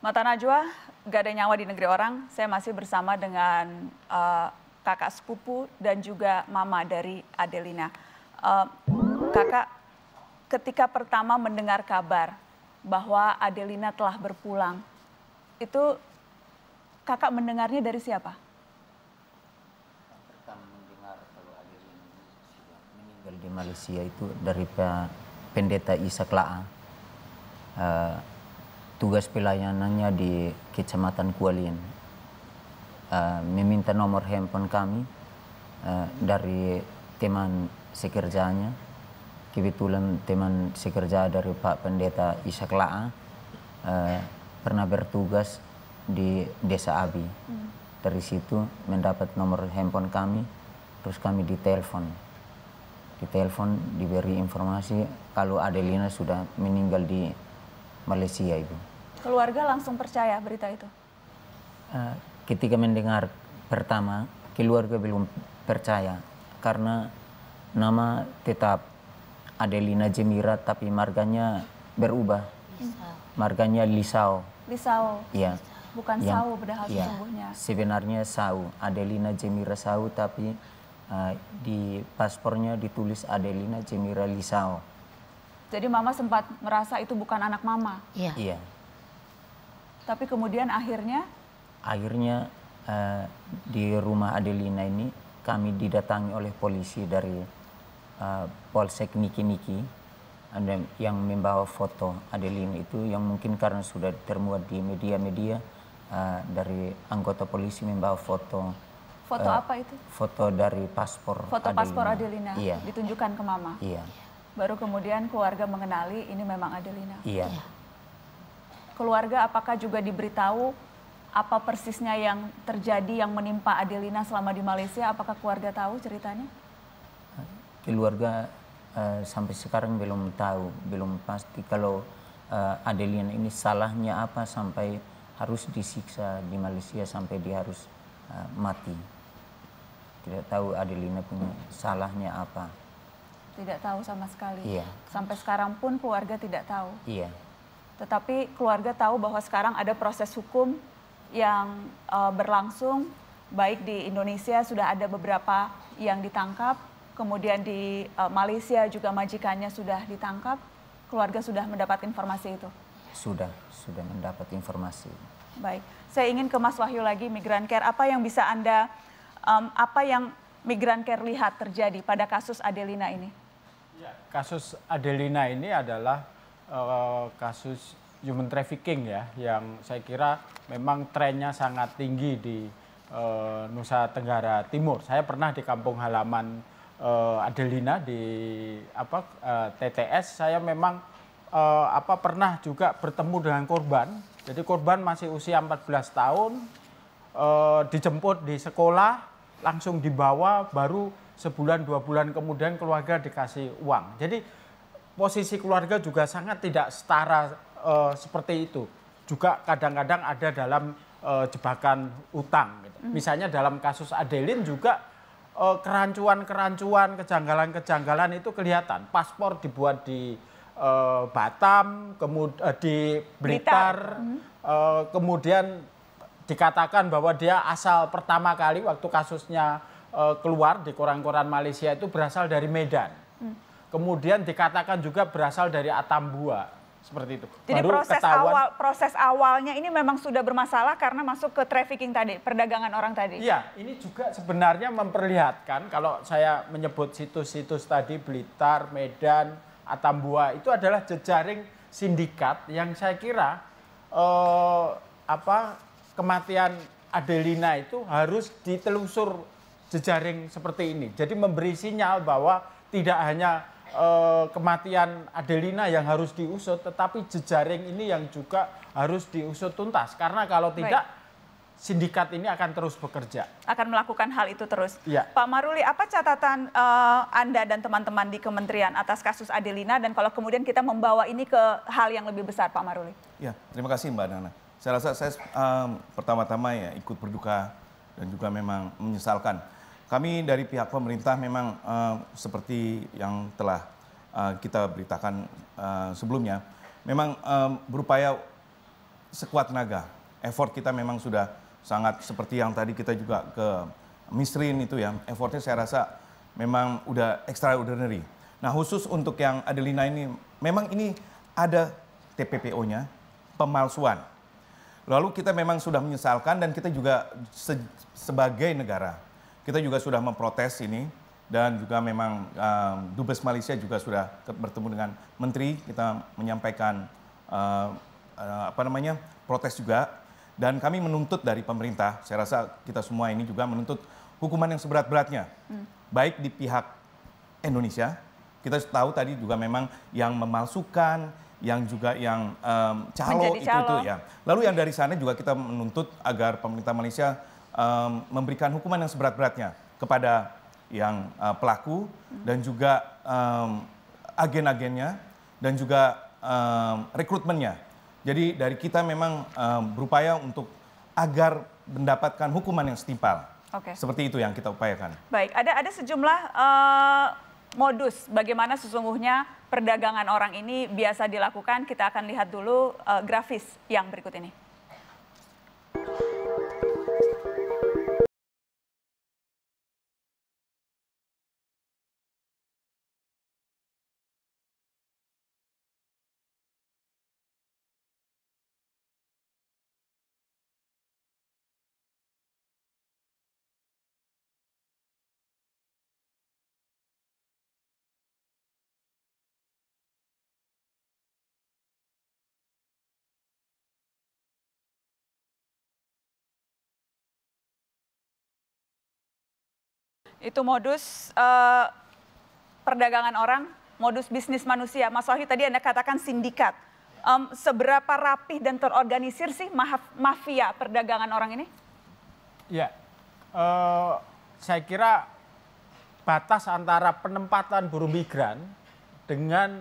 Mata Najwa, gak ada nyawa di negeri orang. Saya masih bersama dengan kakak sepupu dan juga mama dari Adelina. Kakak, ketika pertama mendengar kabar bahwa Adelina telah berpulang, itu kakak mendengarnya dari siapa? Pertama mendengar kalau Adelina sudah meninggal di Malaysia itu dari Pendeta Ishak La'a. Tugas pelayanannya di Kecamatan Kualin. Meminta nomor handphone kami dari teman sekerjanya. Kebetulan teman sekerja dari Pak Pendeta Ishak La'a pernah bertugas di Desa Abi. Dari situ mendapat nomor handphone kami, terus kami ditelepon. Ditelepon, diberi informasi kalau Adelina sudah meninggal di Malaysia, Ibu. Keluarga langsung percaya berita itu? Ketika mendengar pertama, keluarga belum percaya karena nama tetap Adelina Jemira tapi marganya berubah. Marganya Lisau. Lisau? Iya. Bukan Sau padahal sesungguhnya. Sebenarnya Sau, Adelina Jemira Sau, tapi di paspornya ditulis Adelina Jemira Lisau. Jadi mama sempat merasa itu bukan anak mama? Iya. Tapi kemudian akhirnya? Akhirnya di rumah Adelina ini kami didatangi oleh polisi dari Polsek Niki-Niki. Ada yang membawa foto Adelina itu yang mungkin karena sudah termuat di media-media, dari anggota polisi membawa foto. Foto apa itu? Foto dari paspor Foto Adelina. Paspor Adelina, iya. Ditunjukkan ke mama? Iya. Baru kemudian keluarga mengenali ini memang Adelina? Iya. Keluarga apakah juga diberitahu apa persisnya yang terjadi yang menimpa Adelina selama di Malaysia? Apakah keluarga tahu ceritanya? Keluarga sampai sekarang belum tahu, belum pasti kalau Adelina ini salahnya apa sampai harus disiksa di Malaysia sampai dia harus mati. Tidak tahu Adelina punya salahnya apa. Tidak tahu sama sekali? Iya. Sampai sekarang pun keluarga tidak tahu? Iya. Tetapi keluarga tahu bahwa sekarang ada proses hukum yang berlangsung, baik di Indonesia sudah ada beberapa yang ditangkap, kemudian di Malaysia juga majikannya sudah ditangkap. Keluarga sudah mendapat informasi itu? Sudah mendapat informasi. Baik, saya ingin ke Mas Wahyu lagi, Migrancare. Apa yang bisa Anda, apa yang Migrancare lihat terjadi pada kasus Adelina ini? Ya, kasus Adelina ini adalah kasus human trafficking ya, yang saya kira memang trennya sangat tinggi di Nusa Tenggara Timur. Saya pernah di kampung halaman Adelina di TTS. Saya memang pernah juga bertemu dengan korban. Jadi korban masih usia 14 tahun, dijemput di sekolah, langsung dibawa, baru sebulan 2 bulan kemudian keluarga dikasih uang. Jadi posisi keluarga juga sangat tidak setara seperti itu. Juga kadang-kadang ada dalam jebakan utang. Gitu. Misalnya dalam kasus Adelin juga kerancuan-kerancuan, kejanggalan-kejanggalan itu kelihatan. Paspor dibuat di Batam, kemudian di Blitar, kemudian dikatakan bahwa dia asal pertama kali waktu kasusnya keluar di koran-koran Malaysia itu berasal dari Medan. Kemudian dikatakan juga berasal dari Atambua, seperti itu. Jadi proses awalnya ini memang sudah bermasalah karena masuk ke trafficking tadi, perdagangan orang tadi. Iya, ini juga sebenarnya memperlihatkan kalau saya menyebut situs-situs tadi Blitar, Medan, Atambua itu adalah jejaring sindikat yang saya kira kematian Adelina itu harus ditelusur jejaring seperti ini. Jadi memberi sinyal bahwa tidak hanya kematian Adelina yang harus diusut, tetapi jejaring ini yang juga harus diusut tuntas. Karena kalau tidak, sindikat ini akan terus bekerja. Akan melakukan hal itu terus. Ya. Pak Maruli, apa catatan Anda dan teman-teman di Kementerian atas kasus Adelina, dan kalau kemudian kita membawa ini ke hal yang lebih besar, Pak Maruli? Ya, terima kasih Mbak Nana. Saya rasa saya pertama-tama ya ikut berduka dan juga memang menyesalkan. Kami dari pihak pemerintah memang seperti yang telah kita beritakan sebelumnya, memang berupaya sekuat tenaga. Effort kita memang sudah sangat seperti yang tadi kita juga ke Misrin itu ya, effortnya saya rasa memang udah extraordinary. Nah khusus untuk yang Adelina ini, memang ini ada TPPO-nya, pemalsuan. Lalu kita memang sudah menyesalkan dan kita juga sebagai negara, kita juga sudah memprotes ini dan juga memang Dubes Malaysia juga sudah bertemu dengan Menteri, kita menyampaikan protes juga dan kami menuntut dari pemerintah, saya rasa kita semua ini juga menuntut hukuman yang seberat-beratnya, baik di pihak Indonesia, kita tahu tadi juga memang yang memalsukan, yang juga yang calo itu ya. Lalu yang dari sana juga kita menuntut agar pemerintah Malaysia memberikan hukuman yang seberat-beratnya kepada yang pelaku dan juga agen-agennya dan juga rekrutmennya. Jadi dari kita memang berupaya untuk agar mendapatkan hukuman yang setimpal. Oke. Seperti itu yang kita upayakan. Baik, ada sejumlah modus bagaimana sesungguhnya perdagangan orang ini biasa dilakukan. Kita akan lihat dulu grafis yang berikut ini. Itu modus perdagangan orang, modus bisnis manusia. Mas Wahyu tadi Anda katakan sindikat. Seberapa rapih dan terorganisir sih mafia perdagangan orang ini? Ya, saya kira batas antara penempatan buruh migran dengan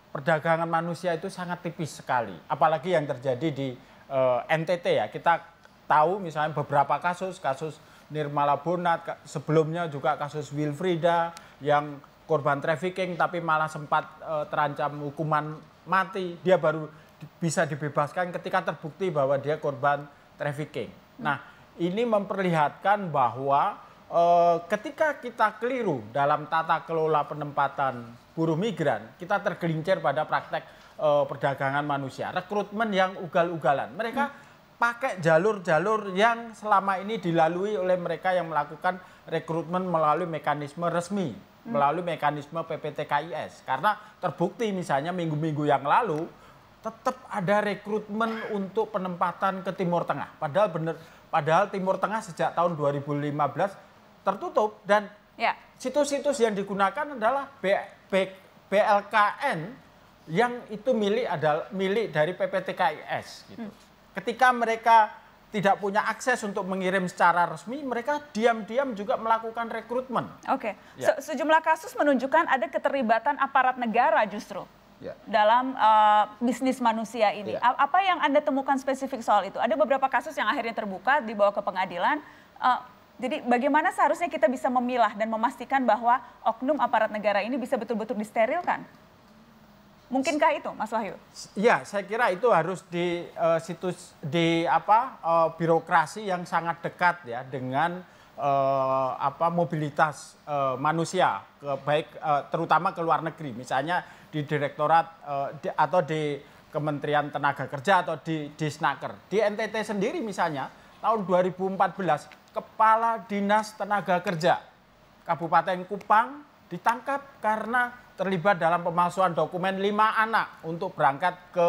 perdagangan manusia itu sangat tipis sekali. Apalagi yang terjadi di NTT ya. Kita tahu misalnya beberapa kasus Nirmala Bonat, sebelumnya juga kasus Wilfrida yang korban trafficking tapi malah sempat terancam hukuman mati. Dia baru bisa dibebaskan ketika terbukti bahwa dia korban trafficking. Nah, ini memperlihatkan bahwa ketika kita keliru dalam tata kelola penempatan buruh migran, kita tergelincir pada praktek perdagangan manusia, rekrutmen yang ugal-ugalan. Mereka pakai jalur-jalur yang selama ini dilalui oleh mereka yang melakukan rekrutmen melalui mekanisme resmi, melalui mekanisme PPTKIS. Karena terbukti misalnya minggu-minggu yang lalu tetap ada rekrutmen untuk penempatan ke Timur Tengah. Padahal Timur Tengah sejak tahun 2015 tertutup dan situs-situs yang digunakan adalah BLKN yang itu milik dari PPTKIS gitu. Ketika mereka tidak punya akses untuk mengirim secara resmi, mereka diam-diam juga melakukan rekrutmen. Oke, sejumlah kasus menunjukkan ada keterlibatan aparat negara justru dalam bisnis manusia ini. Apa yang Anda temukan spesifik soal itu? Ada beberapa kasus yang akhirnya terbuka, dibawa ke pengadilan. Jadi bagaimana seharusnya kita bisa memilah dan memastikan bahwa oknum aparat negara ini bisa betul-betul disterilkan? Mungkinkah itu, Mas Wahyu? Ya, saya kira itu harus di birokrasi yang sangat dekat ya dengan mobilitas manusia, baik terutama ke luar negeri, misalnya di direktorat atau di Kementerian Tenaga Kerja atau di Disnaker. Di NTT sendiri misalnya tahun 2014 Kepala Dinas Tenaga Kerja Kabupaten Kupang ditangkap karena terlibat dalam pemalsuan dokumen 5 anak untuk berangkat ke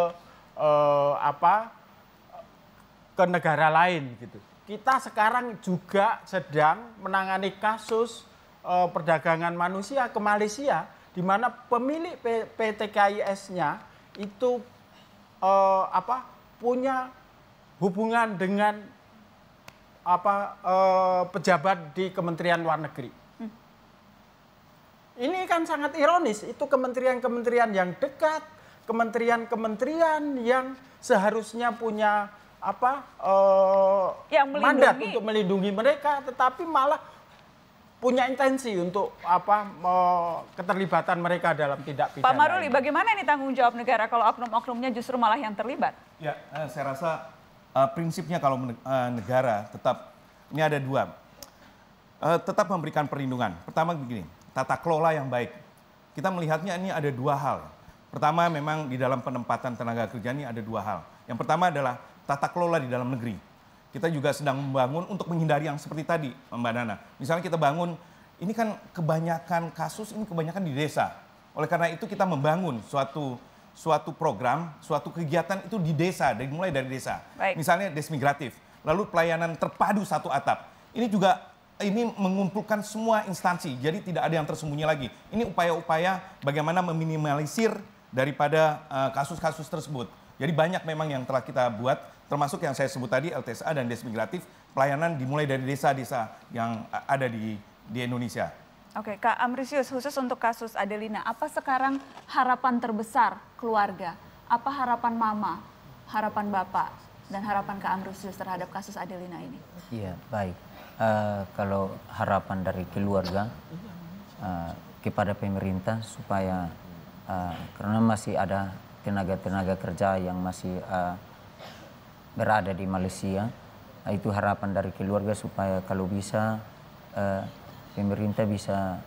negara lain gitu. Kita sekarang juga sedang menangani kasus perdagangan manusia ke Malaysia di mana pemilik PTKIS-nya itu punya hubungan dengan pejabat di Kementerian Luar Negeri. Ini kan sangat ironis, itu kementerian-kementerian yang dekat, kementerian-kementerian yang seharusnya punya mandat untuk melindungi mereka, tetapi malah punya intensi untuk keterlibatan mereka dalam tindak pidana. Pak Maruli, ini. bagaimana ini tanggung jawab negara kalau oknum-oknumnya justru malah yang terlibat? Ya, saya rasa prinsipnya kalau negara tetap, ini ada dua, tetap memberikan perlindungan. Pertama begini, tata kelola yang baik. Kita melihatnya ini ada dua hal. Pertama memang di dalam penempatan tenaga kerja ini ada dua hal. Yang pertama adalah tata kelola di dalam negeri. Kita juga sedang membangun untuk menghindari yang seperti tadi, Mbak Nana. Misalnya kita bangun, ini kan kebanyakan kasus ini kebanyakan di desa. Oleh karena itu kita membangun suatu program, suatu kegiatan itu di desa, mulai dari desa. Baik. Misalnya desmigratif, lalu pelayanan terpadu satu atap. Ini juga mengumpulkan semua instansi, jadi tidak ada yang tersembunyi lagi. Ini upaya-upaya bagaimana meminimalisir daripada kasus-kasus tersebut. Jadi banyak memang yang telah kita buat, termasuk yang saya sebut tadi LTSA dan desmigratif, pelayanan dimulai dari desa-desa yang ada di Indonesia. Oke, Kak Ambrisius, khusus untuk kasus Adelina, apa sekarang harapan terbesar keluarga? Apa harapan Mama, harapan Bapak, dan harapan Kak Ambrisius terhadap kasus Adelina ini? Iya, baik. Kalau harapan dari keluarga kepada pemerintah supaya karena masih ada tenaga-tenaga kerja yang masih berada di Malaysia, itu harapan dari keluarga supaya kalau bisa pemerintah bisa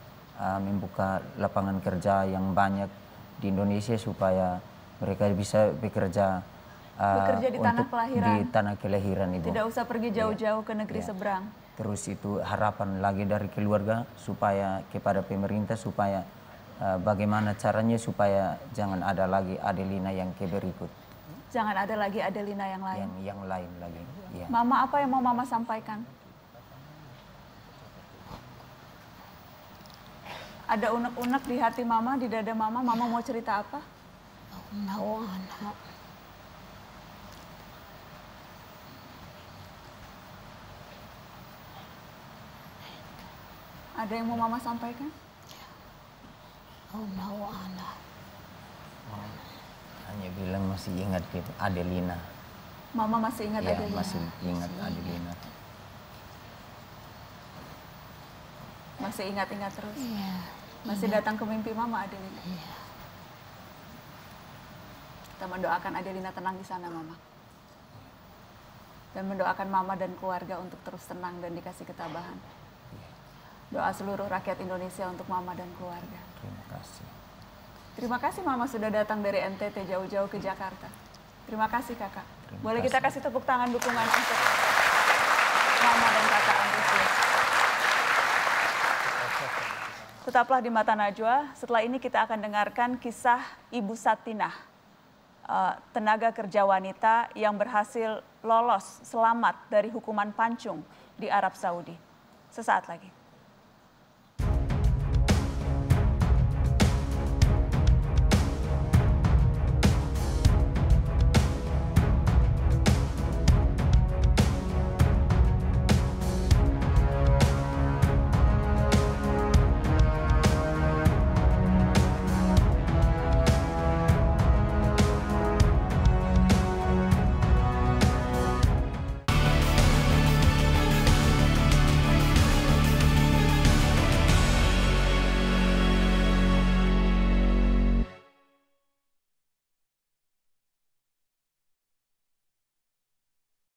membuka lapangan kerja yang banyak di Indonesia supaya mereka bisa bekerja Bekerja di tanah kelahiran. Di tanah kelahiran, Ibu. Tidak usah pergi jauh-jauh ke negeri Iya. seberang. Terus itu harapan lagi dari keluarga supaya kepada pemerintah supaya bagaimana caranya supaya jangan ada lagi Adelina yang berikut. Jangan ada lagi Adelina yang lain. Yang lain lagi. Ya. Mama, apa yang mau Mama sampaikan? Ada unek-unek di hati Mama, di dada Mama. Mama mau cerita apa? Mau anak. Ada yang mau Mama sampaikan? Mau anak. Hanya bilang masih ingat Adelina. Mama masih ingat Ya, Adelina? masih ingat Adelina. Masih ingat-ingat terus? Iya. Masih datang ke mimpi Mama Adelina? Iya. Kita mendoakan Adelina tenang di sana, Mama. Dan mendoakan Mama dan keluarga untuk terus tenang dan dikasih ketabahan. Doa seluruh rakyat Indonesia untuk Mama dan keluarga. Terima kasih. Terima kasih Mama sudah datang dari NTT jauh-jauh ke Jakarta. Terima kasih Kakak. Terima Boleh kasih. kita kasih tepuk tangan dukungan untuk Mama dan Kakak Ambrisius. Tetaplah di Mata Najwa. Setelah ini kita akan dengarkan kisah Ibu Satinah, tenaga kerja wanita yang berhasil lolos selamat dari hukuman pancung di Arab Saudi. Sesaat lagi.